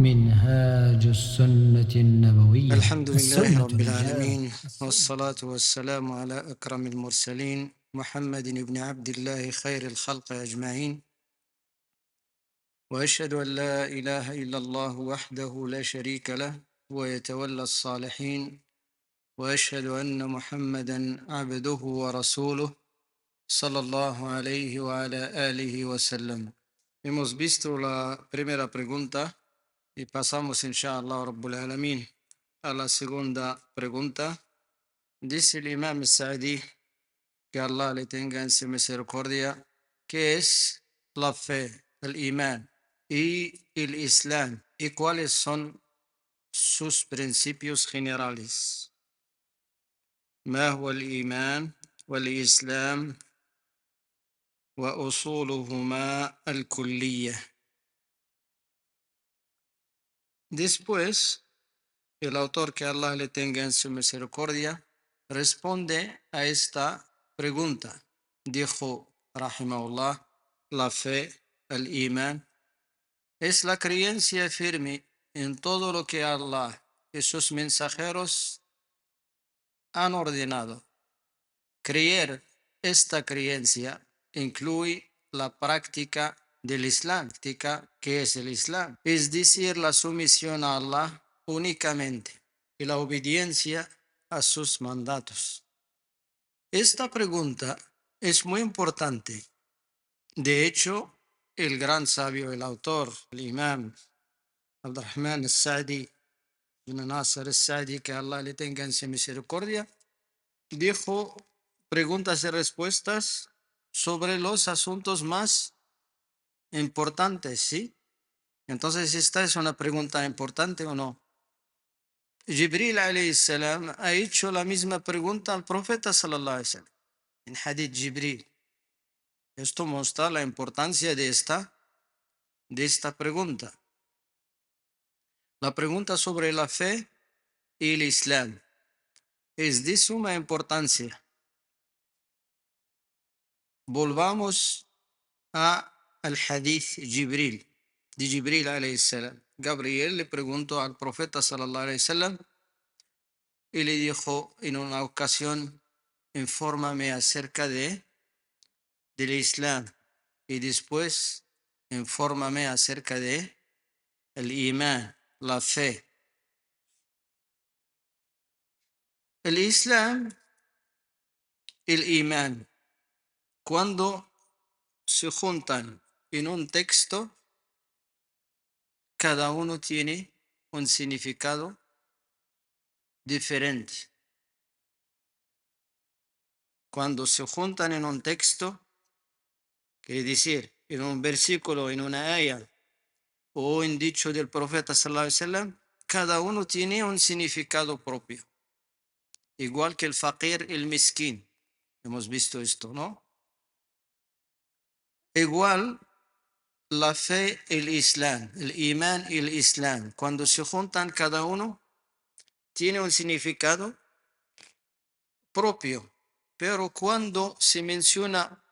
منهاج السنة النبوية الحمد لله السنة رب الرجال العالمين، والصلاة والسلام على أكرم المرسلين محمد بن عبد الله خير الخلق أجمعين. وأشهد أن لا إله إلا الله وحده لا شريك له ويتولى الصالحين، وأشهد أن محمدا عبده ورسوله صلى الله عليه وعلى آله وسلم. Hemos visto la primera pregunta y pasamos, inshallah Rabbul Alamin, a la segunda pregunta. Dice el Imam Sa'di, que Allah le tenga en su misericordia, ¿qué es la fe, el imán y el islam? ¿Y cuáles son sus principios generales? ما هو الإيمان والإسلام وأصولهما الكلية. Después, el autor, que Allah le tenga en su misericordia, responde a esta pregunta. Dijo, rahimahullah, la fe, el imán, es la creencia firme en todo lo que Allah y sus mensajeros han ordenado. Creer esta creencia incluye la práctica del Islam, que es el Islam, es decir, la sumisión a Allah únicamente y la obediencia a sus mandatos. Esta pregunta es muy importante. De hecho, el gran sabio, el autor, el imam Abdurrahman al-Sa'di, ibn Nasr al-Sa'di, que Allah le tenga en su misericordia, dijo preguntas y respuestas sobre los asuntos más importantes, ¿sí? Entonces, ¿esta es una pregunta importante o no? Jibril alayhi salam ha hecho la misma pregunta al profeta sallallahu alayhi wa sallam en hadith Jibril. Esto muestra la importancia de esta pregunta. La pregunta sobre la fe y el Islam es de suma importancia. Volvamos al hadith Jibril, de Jibril alayhi salam. Gabriel le preguntó al profeta sallallahu alayhi wa sallam y le dijo en una ocasión, infórmame acerca del Islam, y después infórmame acerca de el imán, la fe. El Islam, el imán, cuando se juntan en un texto, cada uno tiene un significado diferente. Cuando se juntan en un texto, quiere decir, en un versículo, en una aya o en dicho del profeta sallallahu alaihi wasallam, cada uno tiene un significado propio. Igual que el faqir y el miskin. Hemos visto esto, ¿no? Igual la fe y el Islam, el imán y el Islam. Cuando se juntan, cada uno tiene un significado propio. Pero cuando se menciona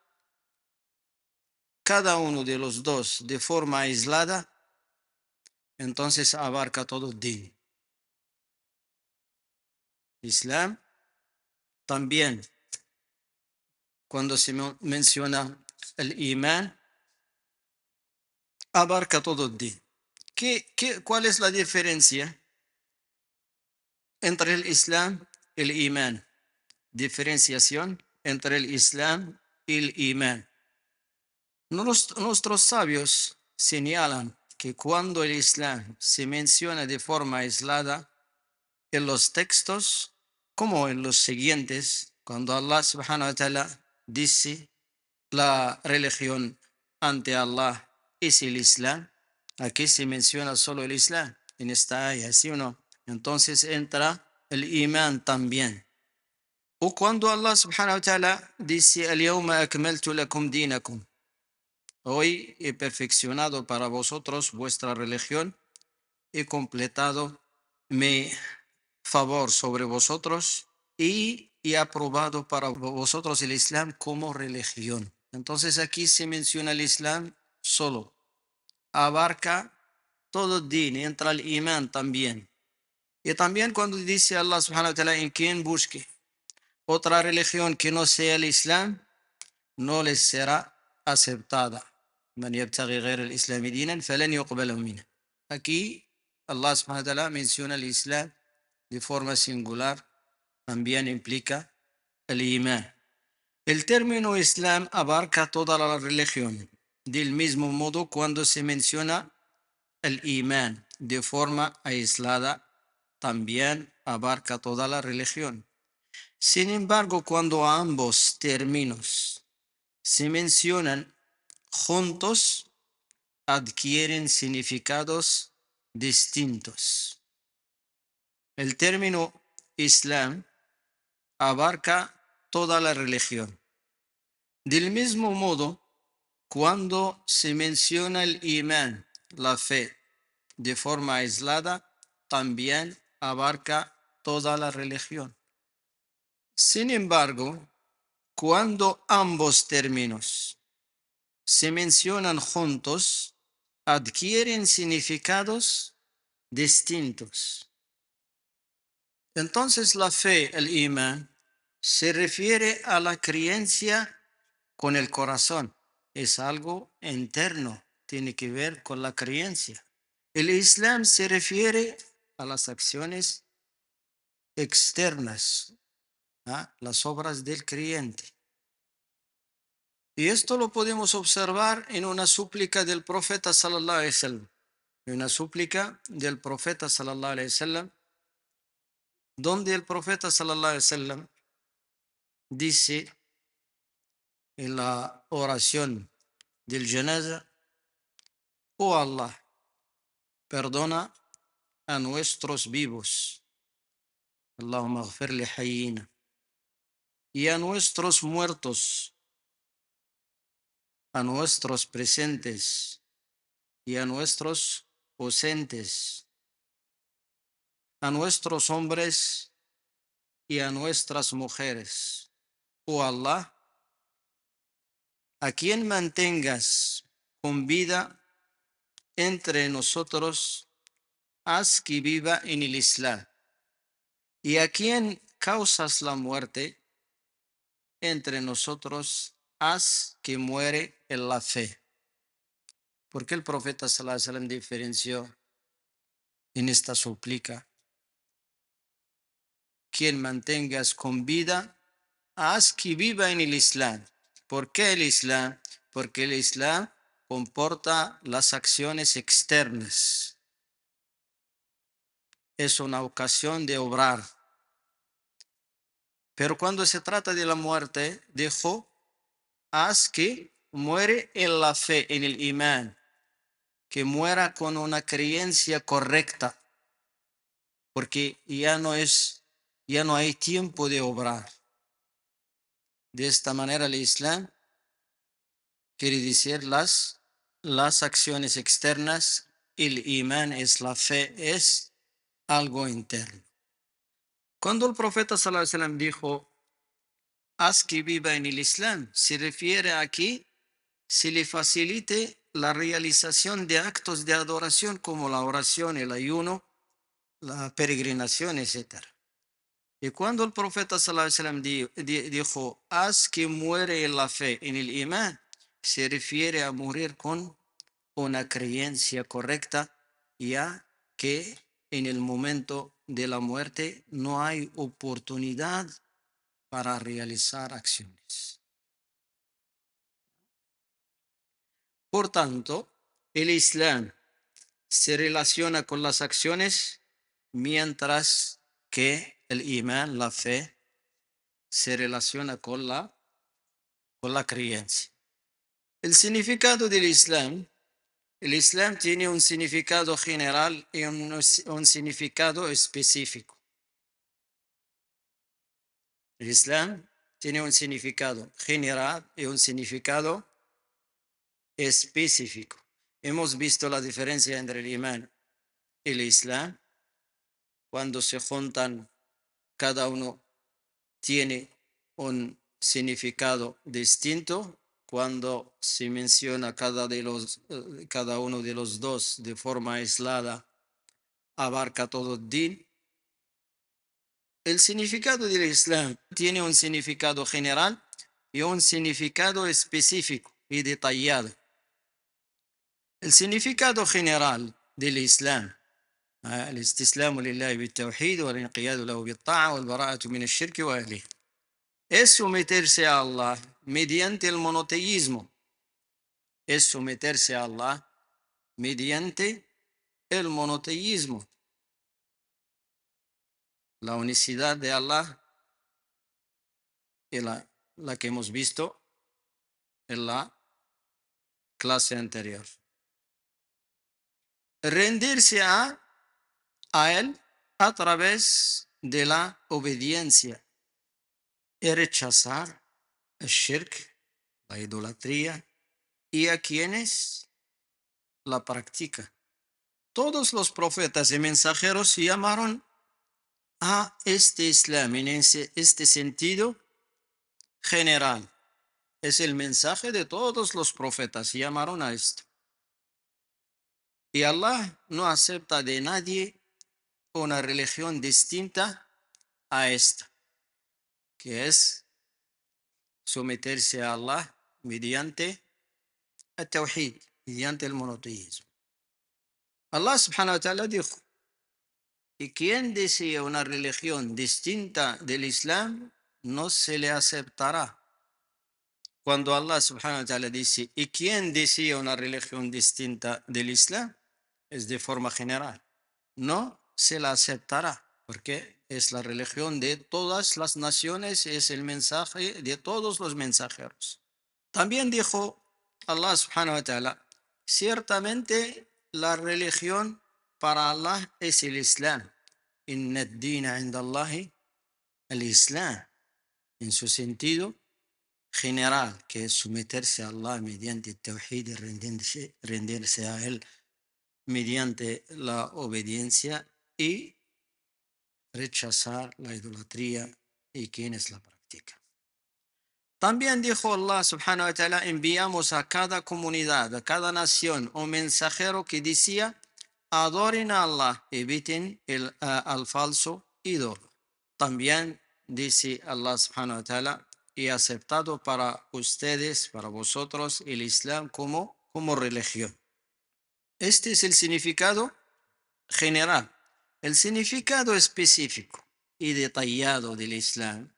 cada uno de los dos de forma aislada, entonces abarca todo el din. Islam también, cuando se menciona el imán, abarca todo el din. ¿Cuál es la diferencia entre el Islam y el imán? Diferenciación entre el Islam y el imán. Nuestros sabios señalan que cuando el Islam se menciona de forma aislada en los textos, como en los siguientes, cuando Allah subhanahu wa ta'ala dice la religión ante Allah es el Islam, aquí se menciona solo el Islam en esta ayah, ¿sí o no? Entonces entra el imán también. O cuando Allah subhanahu wa ta'ala dice al-yawma akmaltu lakum dinakum, hoy he perfeccionado para vosotros vuestra religión, he completado mi favor sobre vosotros y he aprobado para vosotros el Islam como religión. Entonces aquí se menciona el Islam solo, abarca todo din, entra el imán también. Y también cuando dice Allah subhanahu wa ta'ala en quien busque otra religión que no sea el Islam, no les será aceptada. Man yabtaghi ghayra al-Islam dinan falan yuqbala minhu. Aquí Allah subhanahu wa ta'ala menciona el Islam de forma singular, también implica el imán. El término Islam abarca toda la religión. Del mismo modo, cuando se menciona el imán de forma aislada, también abarca toda la religión. Sin embargo, cuando ambos términos se mencionan juntos, adquieren significados distintos. El término Islam abarca toda la religión. Del mismo modo, cuando se menciona el imán, la fe, de forma aislada, también abarca toda la religión. Sin embargo, cuando ambos términos se mencionan juntos, adquieren significados distintos. Entonces la fe, el imán, se refiere a la creencia con el corazón. Es algo interno, tiene que ver con la creencia. El Islam se refiere a las acciones externas, las obras del creyente. Y esto lo podemos observar en una súplica del profeta sallallahu alaihi wasallam. En una súplica del profeta sallallahu alaihi wasallam, donde el profeta sallallahu alaihi wasallam dice en la oración del janaza: oh Allah, perdona a nuestros vivos, Allahumma ighfir li hayyina, y a nuestros muertos, a nuestros presentes y a nuestros ausentes, a nuestros hombres y a nuestras mujeres. Oh Allah, a quien mantengas con vida entre nosotros, haz que viva en el Islam, y a quien causas la muerte entre nosotros, haz que muere en la fe. ¿Por qué el profeta sallallahu alaihi wasallam diferenció en esta súplica? Quien mantengas con vida, haz que viva en el Islam. ¿Por qué el Islam? Porque el Islam comporta las acciones externas. Es una ocasión de obrar. Pero cuando se trata de la muerte, dijo: haz que muere en la fe, en el imán, que muera con una creencia correcta, porque ya no hay tiempo de obrar. De esta manera el Islam quiere decir las acciones externas, el imán es la fe, es algo interno. Cuando el profeta sallallahu alaihi wasallam dijo: haz que viva en el Islam, se refiere aquí se le facilite la realización de actos de adoración como la oración, el ayuno, la peregrinación, etc. Y cuando el profeta sallallahu alaihi wasallam dijo: haz que muere en la fe, en el imán, se refiere a morir con una creencia correcta, ya que en el momento de la muerte no hay oportunidad para realizar acciones. Por tanto, el Islam se relaciona con las acciones, mientras que el imán, la fe, se relaciona con la creencia. El significado del Islam. El Islam tiene un significado general y un significado específico. El Islam tiene un significado general y un significado específico. Hemos visto la diferencia entre el imán y el Islam. Cuando se juntan, cada uno tiene un significado distinto. cuando se menciona cada uno de los dos de forma aislada, abarca todo el din. El significado del Islam tiene un significado general y un significado específico y detallado. El significado general del Islam: الاستسلام لله بالتوحيد والانقياد له بالطاعة والبراءة من الشرك وأهله. Es someterse a Allah mediante el monoteísmo. Es someterse a Allah mediante el monoteísmo. La unicidad de Allah es la que hemos visto en la clase anterior. Rendirse a Él a través de la obediencia y rechazar el shirk, la idolatría, y a quienes la practican. Todos los profetas y mensajeros llamaron a este Islam en este sentido general. Es el mensaje de todos los profetas, llamaron a esto. Y Allah no acepta de nadie una religión distinta a esta, que es someterse a Allah mediante el tawhid, mediante el monoteísmo. Allah subhanahu wa ta'ala dijo: y quien desea una religión distinta del Islam, no se le aceptará. Cuando Allah subhanahu wa ta'ala dice: y quien desea una religión distinta del Islam, es de forma general. No se la aceptará, porque es la religión de todas las naciones, es el mensaje de todos los mensajeros. También dijo Allah subhanahu wa ta'ala: ciertamente la religión para Allah es el Islam. Inna ad-dina 'inda Allahi al-Islam, en su sentido general, que es someterse a Allah mediante el tawhid y rendirse a Él mediante la obediencia y rechazar la idolatría y quienes la practican. También dijo Allah subhanahu wa ta'ala: enviamos a cada comunidad, a cada nación, un mensajero que decía: adoren a Allah, eviten al falso ídolo. También dice Allah subhanahu wa ta'ala: y aceptado para ustedes, para vosotros, el Islam como religión. Este es el significado general. El significado específico y detallado del Islam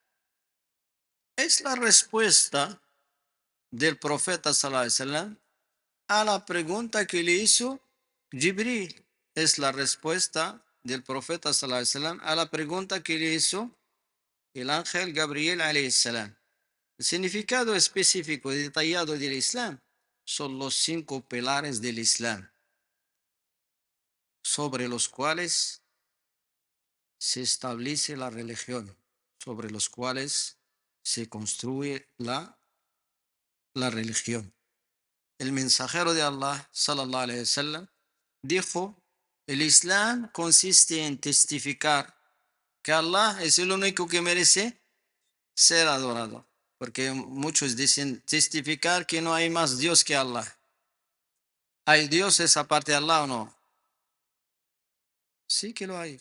es la respuesta del profeta sallallahu alaihi wasallam a la pregunta que le hizo Jibril. Es la respuesta del profeta sallallahu alaihi wasallam a la pregunta que le hizo el ángel Gabriel alayhi salam. El significado específico y detallado del Islam son los 5 pilares del Islam, sobre los cuales se establece la religión, sobre los cuales se construye la religión. El mensajero de Allah, sallallahu alaihi wasallam, dijo: el Islam consiste en testificar que Allah es el único que merece ser adorado. Porque muchos dicen testificar que no hay más Dios que Allah. ¿Hay dioses aparte de Allah o no? Sí que lo hay.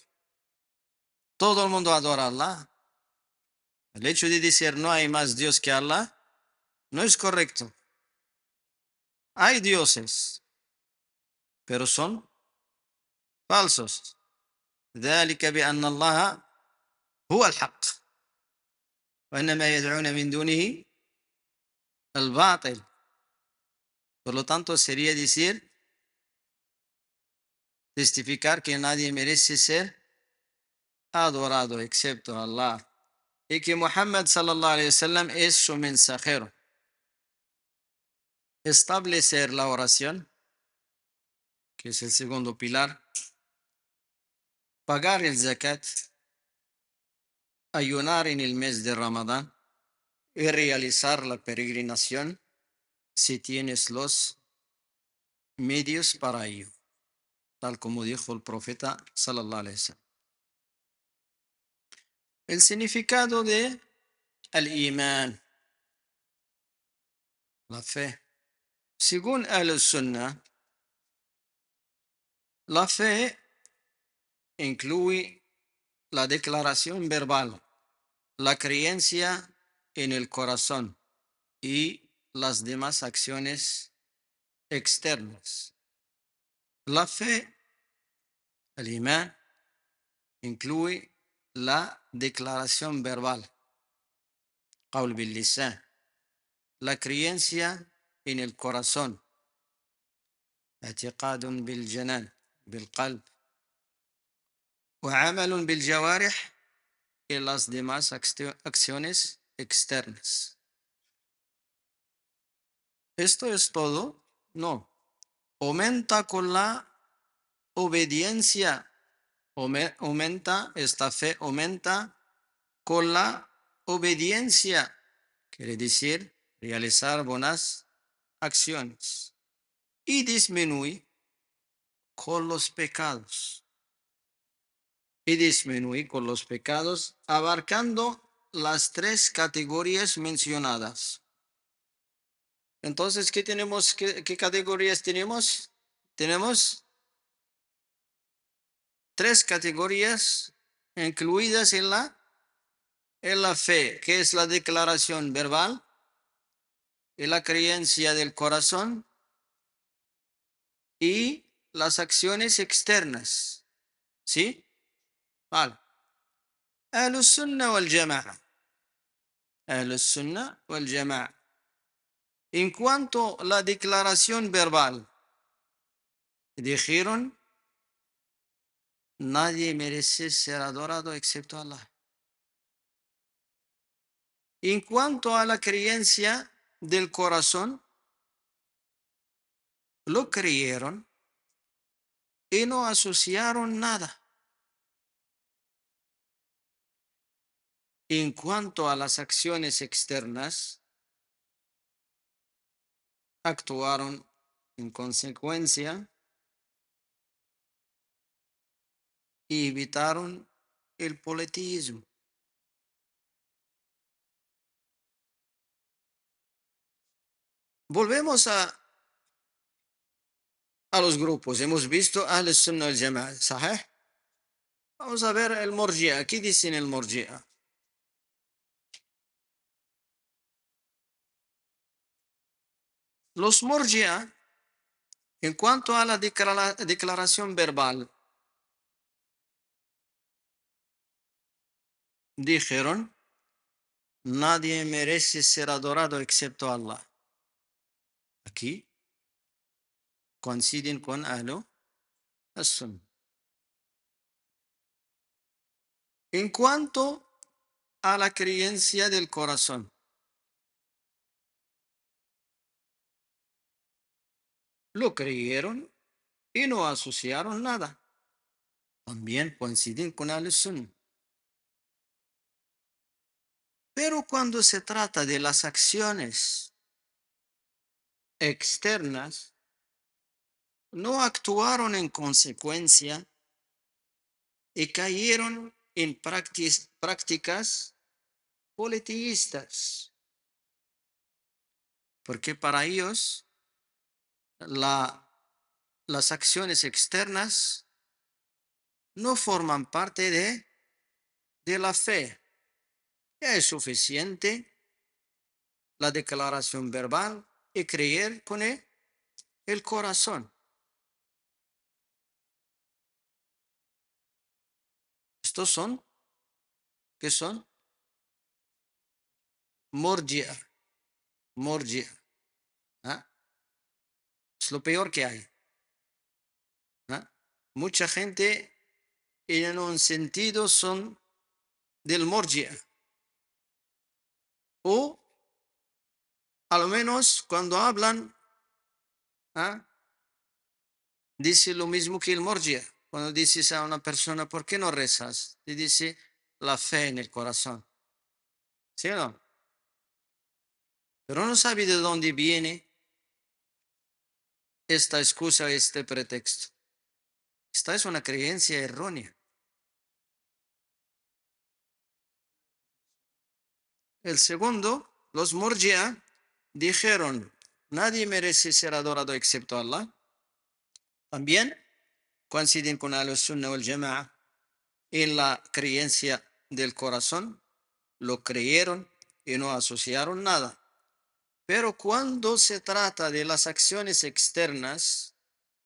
Todo el mundo adora a Allah. El hecho de decir no hay más Dios que Allah no es correcto. Hay dioses, pero son falsos. ذلك بأن الله هو الحق وإنما يدعون من دونه الباطل. Por lo tanto, sería decir, testificar que nadie merece ser adorado excepto Allah y que Muhammad sallallahu alaihi wasallam es su mensajero. Establecer la oración, que es el segundo pilar. Pagar el zakat. Ayunar en el mes de Ramadán y realizar la peregrinación si tienes los medios para ello, tal como dijo el profeta sallallahu alaihi wasallam. El significado de al-Iman, la fe. Según Al-Sunnah, la fe incluye la declaración verbal, la creencia en el corazón y las demás acciones externas. La fe, el imán, incluye la declaración verbal, qawl bil lisan, la creencia en el corazón, اعتقاد بالجنان بالقلب, وعمل بالجوارح y las demás acciones externas. ¿Esto es todo? No. Aumenta con la obediencia. Aumenta, esta fe aumenta con la obediencia. Quiere decir, realizar buenas acciones. Y disminuye con los pecados. Y disminuye con los pecados, abarcando las tres categorías mencionadas. Entonces, ¿qué tenemos? ¿Qué categorías tenemos? Tenemos tres categorías incluidas en la fe, que es la declaración verbal, y la creencia del corazón y las acciones externas. ¿Sí? Vale. Ahlus Sunnah wal Jama'a. Ahlus Sunnah wal Jama'a. En cuanto a la declaración verbal, dijeron, nadie merece ser adorado excepto Allah. En cuanto a la creencia del corazón, lo creyeron y no asociaron nada. En cuanto a las acciones externas, actuaron en consecuencia y evitaron el politeísmo. Volvemos a los grupos. Hemos visto Ahl Sunnah al Jama'a. ¿Sahih? Vamos a ver el Murji'a. ¿Qué dicen el Murji'a? Los Murji'a, en cuanto a la declaración verbal, dijeron, nadie merece ser adorado excepto Allah. Aquí coinciden con Ahl Sunnah. En cuanto a la creencia del corazón, lo creyeron y no asociaron nada. También coinciden con Al-Sunnah. Pero cuando se trata de las acciones externas, no actuaron en consecuencia y cayeron en prácticas politeístas. Porque para ellos las acciones externas no forman parte de la fe. Es suficiente la declaración verbal y creer con el corazón. Estos son, ¿qué son? Murji'a. Murji'a. ¿Ah? Es lo peor que hay. ¿Ah? Mucha gente en un sentido son del Murji'a. O al menos cuando hablan, ¿ah? Dice lo mismo que el Murji'a. Cuando dices a una persona, ¿por qué no rezas? Te dice la fe en el corazón. ¿Sí o no? Pero no sabe de dónde viene esta excusa, este pretexto. Esta es una creencia errónea. El segundo, los Murji'a dijeron, nadie merece ser adorado excepto Allah. También coinciden con Al-Sunnah wal Jama'a en la creencia del corazón, lo creyeron y no asociaron nada. Pero cuando se trata de las acciones externas,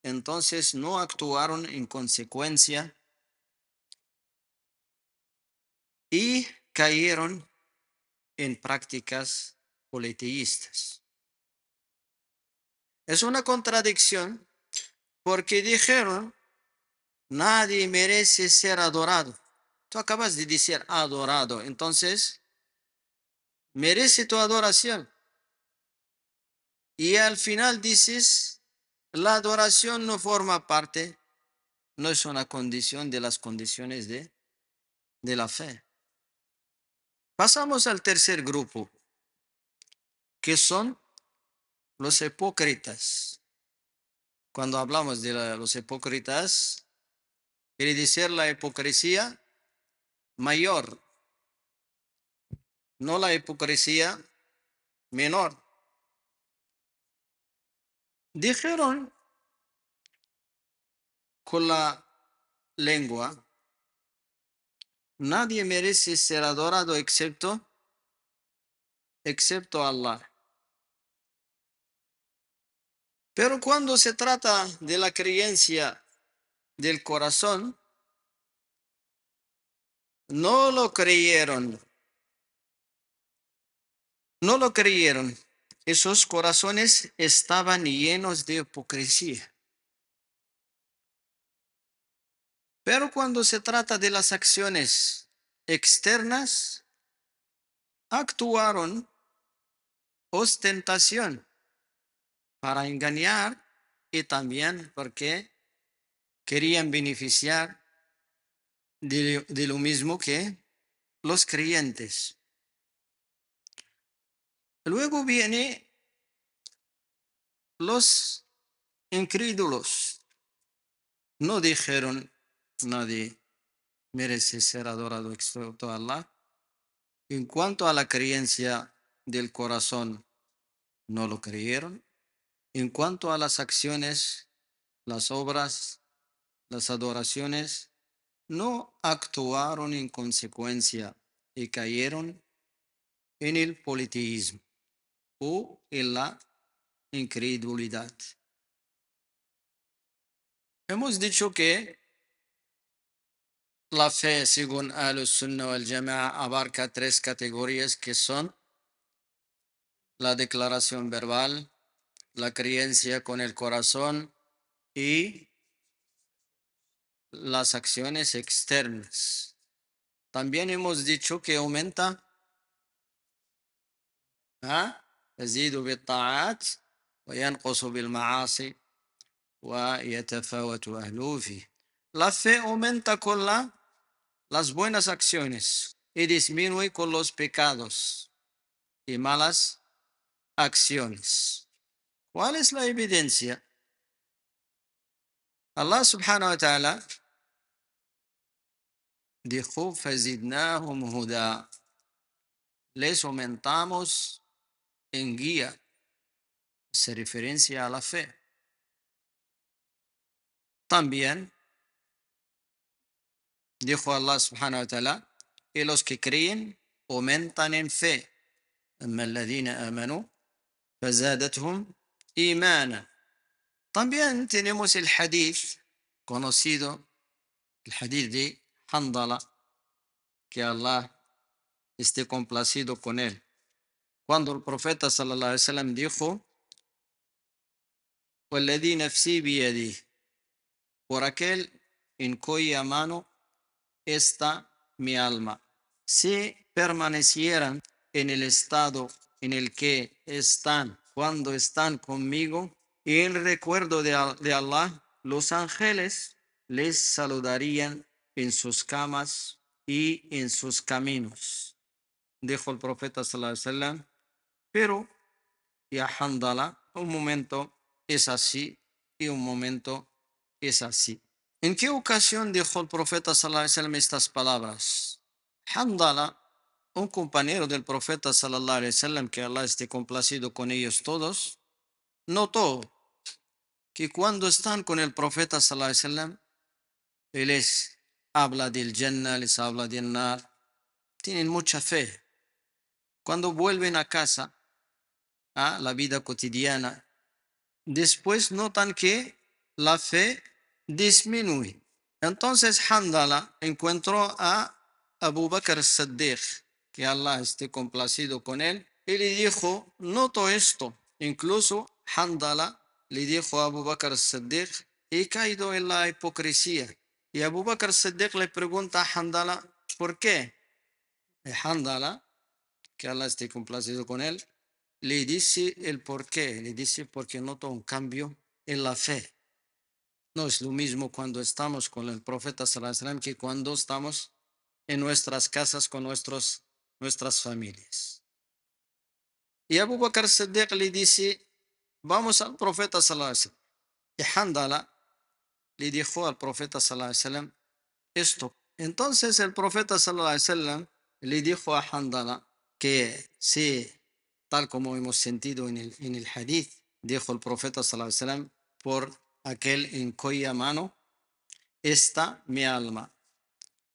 entonces no actuaron en consecuencia y cayeron en prácticas politeístas. Es una contradicción porque dijeron, nadie merece ser adorado. Tú acabas de decir adorado, entonces merece tu adoración. Y al final dices, la adoración no forma parte, no es una condición de las condiciones de la fe. Pasamos al tercer grupo, que son los hipócritas. Cuando hablamos de los hipócritas, quiere decir la hipocresía mayor, no la hipocresía menor. Dijeron con la lengua, nadie merece ser adorado excepto Allah. Pero cuando se trata de la creencia del corazón, no lo creyeron. No lo creyeron. Esos corazones estaban llenos de hipocresía. Pero cuando se trata de las acciones externas, actuaron ostentación para engañar y también porque querían beneficiar de lo mismo que los creyentes. Luego viene los incrédulos. No dijeron, nadie merece ser adorado excepto Allah. En cuanto a la creencia del corazón, no lo creyeron. En cuanto a las acciones, las obras, las adoraciones, no actuaron en consecuencia y cayeron en el politeísmo o en la incredulidad. Hemos dicho que la fe, según Al-Sunnah wal Jama'a, abarca tres categorías que son la declaración verbal, la creencia con el corazón y las acciones externas. También hemos dicho que aumenta يزيد بالطاعات وينقص بالمعاصي ويتفاوت أهله فيه. La fe aumenta con las buenas acciones y disminuye con los pecados y malas acciones. ¿Cuál es la evidencia? Allah subhanahu wa ta'ala dijo, فَزِدْنَاهُمْ هُدًى. Les aumentamos en guía. Se referencia a la fe. También dijo Allah subhanahu wa ta'ala, y los que creen aumentan en fe. أما الذين آمنوا فزادتهم إيمانا. También tenemos el hadith conocido, el hadith de Handala, que Allah esté complacido con él. Cuando el profeta sallallahu alaihi wasallam dijo, والذي نفسي بيده, por aquel en cuya mano está mi alma, si permanecieran en el estado en el que están cuando están conmigo, y el recuerdo de Allah, los ángeles les saludarían en sus camas y en sus caminos. Dijo el profeta sallallahu alaihi wasallam, pero ya Handala, un momento es así y un momento es así. ¿En qué ocasión dijo el profeta sallallahu alaihi wasallam estas palabras? Handala, un compañero del profeta sallallahu alaihi wasallam, que Allah esté complacido con ellos todos, notó que cuando están con el profeta sallallahu alaihi wasallam, él les habla del Jannah, les habla del Nar, tienen mucha fe. Cuando vuelven a casa, a la vida cotidiana, después notan que la fe disminuye. Entonces Handala encontró a Abu Bakr as-Siddiq, que Allah esté complacido con él, y le dijo, noto esto. Incluso Handala le dijo a Abu Bakr as-Siddiq, he caído en la hipocresía. Y Abu Bakr as-Siddiq le pregunta a Handala, ¿por qué? Y Handala, que Allah esté complacido con él, le dice el por qué. Le dice porque noto un cambio en la fe. No es lo mismo cuando estamos con el profeta sallallahu alaihi wasallam que cuando estamos en nuestras casas con nuestras familias. Y Abu Bakr Siddiq le dice, vamos al profeta sallallahu alaihi wasallam. Y Handala le dijo al profeta sallallahu alaihi wasallam esto. Entonces el profeta sallallahu alaihi wasallam le dijo a Handala que sí, tal como hemos sentido en el hadith, dijo el profeta sallallahu alaihi wasallam, por aquel en cuya mano está mi alma.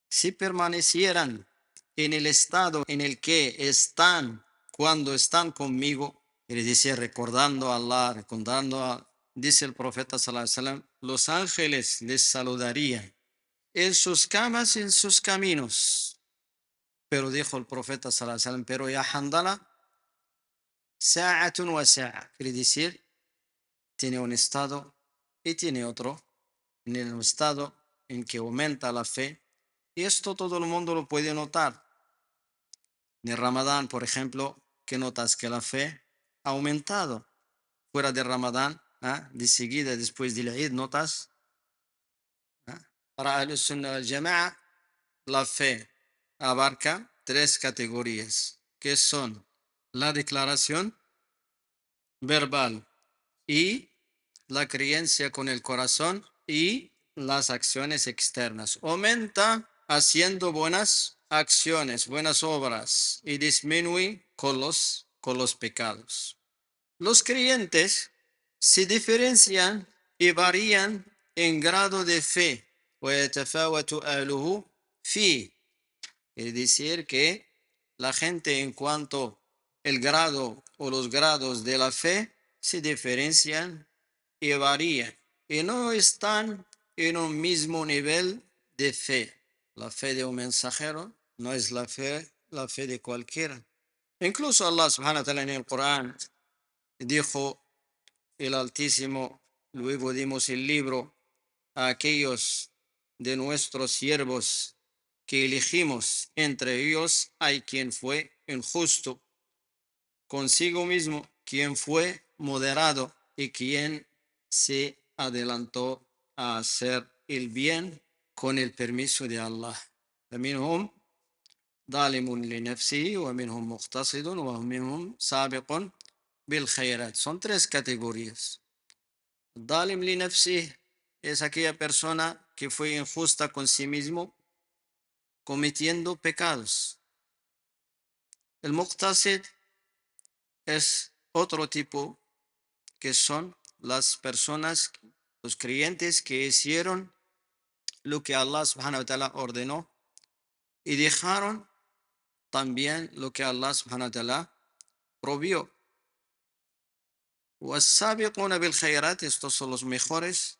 Si permanecieran en el estado en el que están cuando están conmigo, es decir, recordando a Allah, dice el profeta sallallahu alaihi wasallam, los ángeles les saludarían en sus camas, en sus caminos. Pero dijo el profeta sallallahu alaihi wasallam, pero ya Handala, sa'atun wa sa'a, quiere decir, tiene un estado y tiene otro. En el estado en que aumenta la fe, y esto todo el mundo lo puede notar. En el Ramadán, por ejemplo, que notas que la fe ha aumentado. Fuera de Ramadán, de seguida después del Eid, notas, para Ahlus Sunnah wal Jama'a, la fe abarca tres categorías, que son la declaración verbal y la creencia con el corazón y las acciones externas. Aumenta haciendo buenas acciones, buenas obras, y disminuye con los pecados. Los creyentes se diferencian y varían en grado de fe. Es decir, que la gente en cuanto el grado o los grados de la fe se diferencian y varían y no están en un mismo nivel de fe. La fe de un mensajero no es la fe de cualquiera. Incluso Allah subhanahu wa ta'ala en el Corán dijo el Altísimo, luego dimos el libro a aquellos de nuestros siervos que elegimos, entre ellos hay quien fue injusto consigo mismo, quien fue moderado y quien se adelantó a hacer el bien con el permiso de Allah. فمنهم ظالم لنفسه ومنهم مقتصد ومنهم سابق بالخيرات. Son tres categorías. ظالم لنفسه es aquella persona que fue injusta con sí mismo cometiendo pecados. El muqtasid es otro tipo, que son las personas, los creyentes que hicieron lo que Allah subhanahu wa ta'ala ordenó y dejaron también lo que Allah subhanahu wa ta'ala prohibió. والسابقون بالخيرات, estos son los mejores,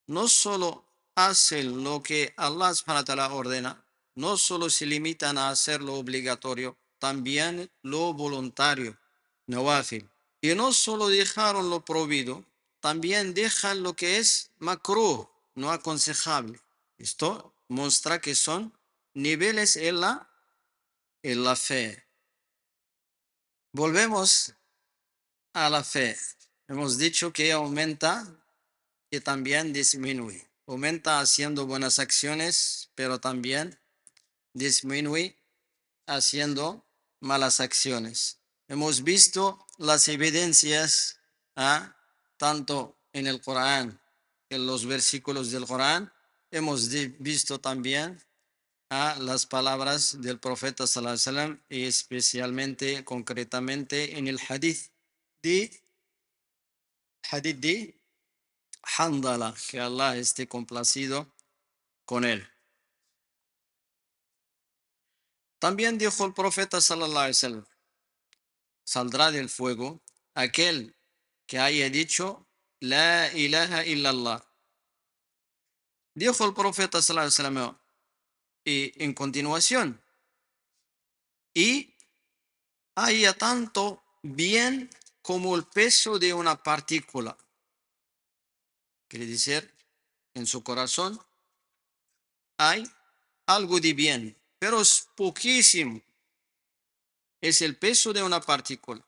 no solo hacen lo que Allah subhanahu wa ta'ala ordena, no solo se limitan a hacer lo obligatorio, también lo voluntario, nawafil. Y no solo dejaron lo prohibido, también dejan lo que es makruh, no aconsejable. Esto muestra que son niveles en la fe. Volvemos a la fe. Hemos dicho que aumenta y también disminuye. Aumenta haciendo buenas acciones, pero también disminuye haciendo malas acciones. Hemos visto las evidencias, tanto en el Corán, en los versículos del Corán. Hemos visto también las palabras del profeta sallallahu alaihi wasallam y especialmente, concretamente en el hadith de hadith de Handala, que Allah esté complacido con él. También dijo el profeta sallallahu alaihi wasallam, saldrá del fuego aquel que haya dicho la ilaha illallah. Dijo el profeta sallallahu alaihi wasallam, y en continuación, y haya tanto bien como el peso de una partícula. Quiere decir, en su corazón hay algo de bien, pero es poquísimo. Es el peso de una partícula.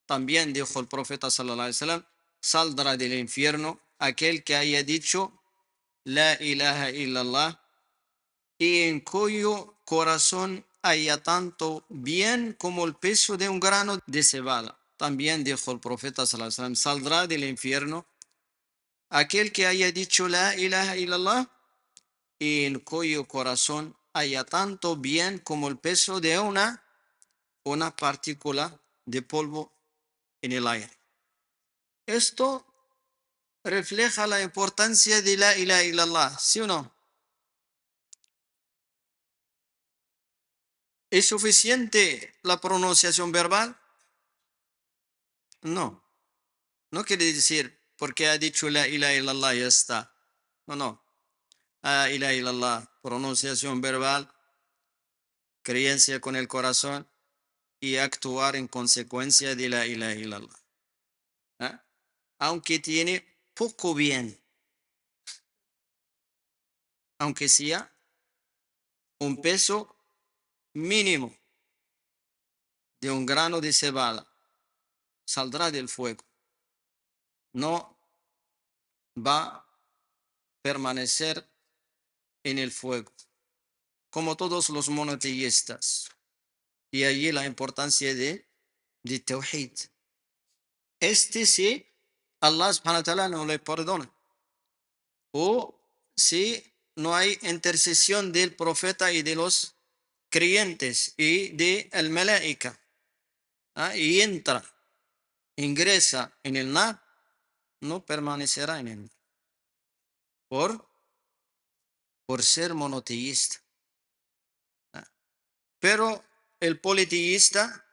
También dijo el profeta sallallahu alaihi wasallam, saldrá del infierno aquel que haya dicho la ilaha illallah y en cuyo corazón haya tanto bien como el peso de un grano de cebada. También dijo el profeta sallallahu alaihi wasallam, saldrá del infierno aquel que haya dicho la ilaha illallah y en cuyo corazón haya tanto bien como el peso de una partícula de polvo en el aire. Esto refleja la importancia de la ilaha illallah, ¿sí o no? ¿Es suficiente la pronunciación verbal? No. No quiere decir porque ha dicho la ilaha illallah ya está. No, no. La ilaha illallah, pronunciación verbal, creencia con el corazón y actuar en consecuencia de la ilaha illallah. ¿Eh? Aunque tiene poco bien, aunque sea un peso mínimo de un grano de cebada, saldrá del fuego. No va a permanecer en el fuego, como todos los monoteístas. Y allí la importancia de Tawhid. Si Allah subhanahu wa ta'ala no le perdona, o si no hay intercesión del profeta y de los creyentes y de el malaika, y ingresa en el nar, no permanecerá en él por ser monoteísta. Pero el politeísta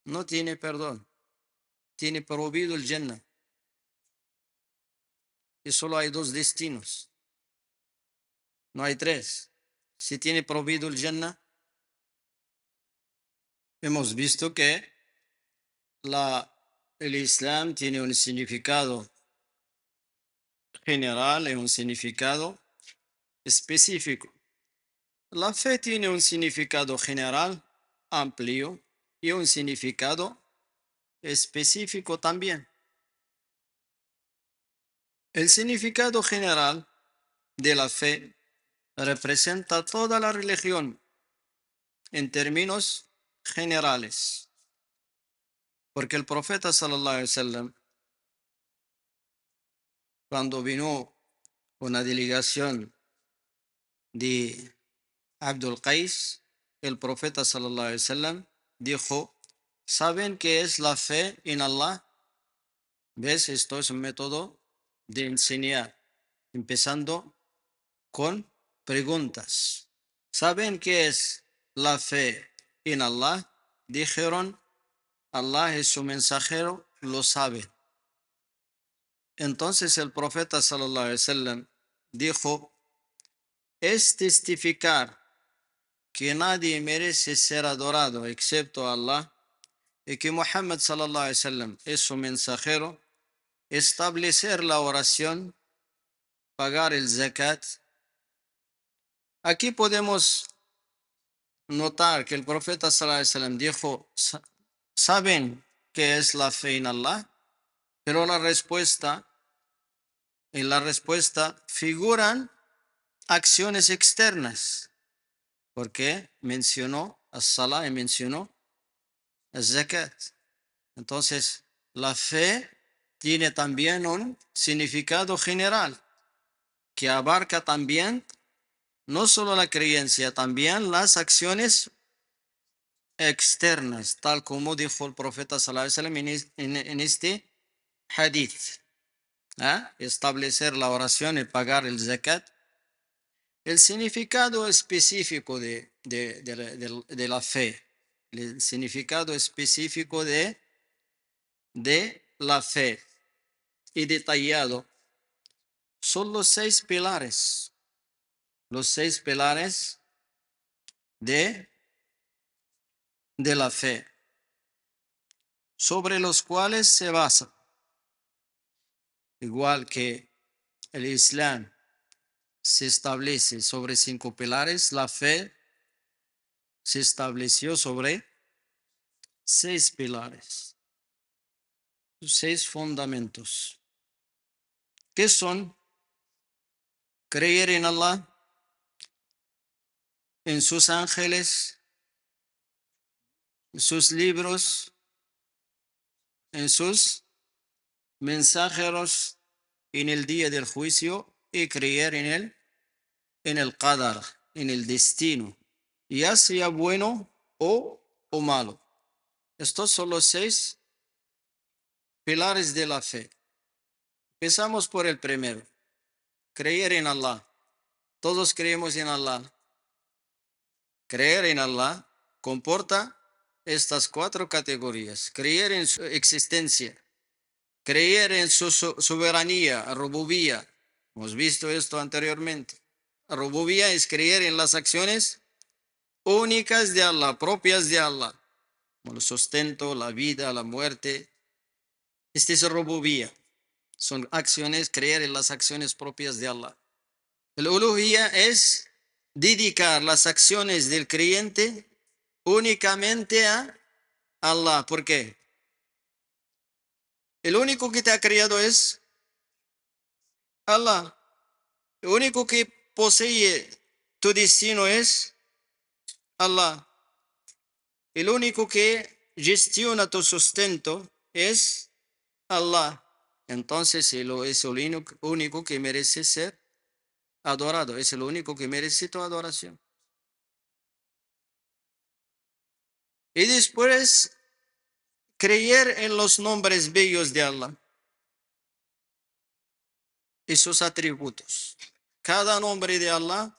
no tiene perdón, tiene prohibido el Jannah. Y solo hay dos destinos, no hay tres. Si tiene prohibido el Jannah, hemos visto que el Islam tiene un significado general y un significado específico. La fe tiene un significado general, amplio, y un significado específico también. El significado general de la fe representa toda la religión en términos generales, porque el profeta sallallahu alaihi wasallam, cuando vino una delegación de Abdul Qais, el profeta sallallahu alaihi wasallam dijo, ¿saben qué es la fe en Allah? ¿Ves? Esto es un método de enseñar, empezando con preguntas. ¿Saben qué es la fe en Allah? Dijeron, Allah es su mensajero, lo sabe. Entonces el profeta sallallahu alaihi wasallam dijo, es testificar que nadie merece ser adorado excepto Allah y que Muhammad sallallahu alaihi wasallam es su mensajero, establecer la oración, pagar el zakat. Aquí podemos notar que el profeta sallallahu alaihi wasallam dijo, ¿saben qué es la fe en Allah? Pero en la respuesta figuran acciones externas, porque mencionó as-salah y mencionó az-zakat. Entonces, la fe tiene también un significado general que abarca también no solo la creencia, también las acciones externas, tal como dijo el profeta sallallahu alaihi wasallam en este hadith. Establecer la oración y pagar el zakat. El significado específico de la fe. El significado específico de la fe y detallado son los 6 pilares. Los 6 pilares de la fe, sobre los cuales se basa. Igual que el Islam se establece sobre 5 pilares, la fe se estableció sobre 6 pilares, 6 fundamentos. ¿Qué son? Creer en Allah, en sus ángeles, en sus libros, en sus mensajeros, en el día del juicio, y creer en el qadar, en el destino, ya sea bueno o malo. Estos son los 6 pilares de la fe. Empezamos por el primero, creer en Allah. Todos creemos en Allah. Creer en Allah comporta estas 4 categorías. Creer en su existencia, creer en su soberanía, rububía. Hemos visto esto anteriormente. Rububía es creer en las acciones únicas de Allah, propias de Allah, como el sustento, la vida, la muerte. Este es rububía. Son acciones, creer en las acciones propias de Allah. El uluhiyya es dedicar las acciones del creyente únicamente a Allah. ¿Por qué? El único que te ha creado es Allah. El único que posee tu destino es Allah. El único que gestiona tu sustento es Allah. Entonces él es el único que merece ser adorado. Es el único que merece tu adoración. Y después, creer en los nombres bellos de Allah y sus atributos. Cada nombre de Allah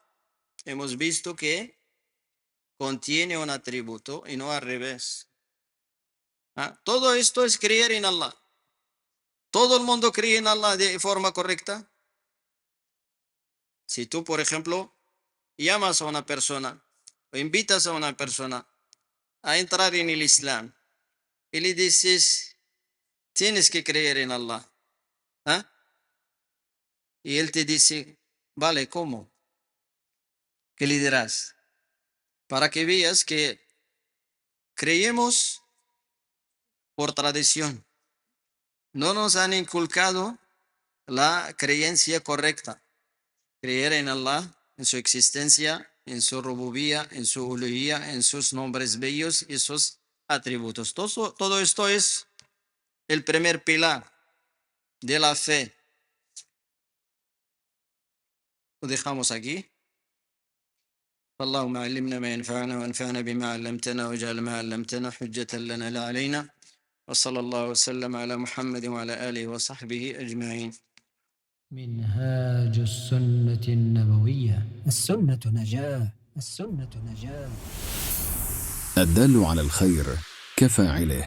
hemos visto que contiene un atributo y no al revés. Todo esto es creer en Allah. ¿Todo el mundo cree en Allah de forma correcta? Si tú, por ejemplo, llamas a una persona o invitas a una persona a entrar en el Islam y le dices, tienes que creer en Allah. Y él te dice, vale, ¿cómo? ¿Qué le dirás? Para que veas que creemos por tradición. No nos han inculcado la creencia correcta. Creer en Allah, en su existencia, en su rububía, en su uluhiyya, en sus nombres bellos y sus atributos. Todo esto es el primer pilar de la fe. Lo dejamos aquí. اللهم علمنا ما ينفعنا وانفعنا بما علمتنا واجعل ما علمتنا حجة لنا لا علينا وصلى الله وسلم على محمد وعلى آله وصحبه أجمعين. منهاج السنة النبوية. السنة نجاة، السنة نجاة. الدال على الخير كفاعله.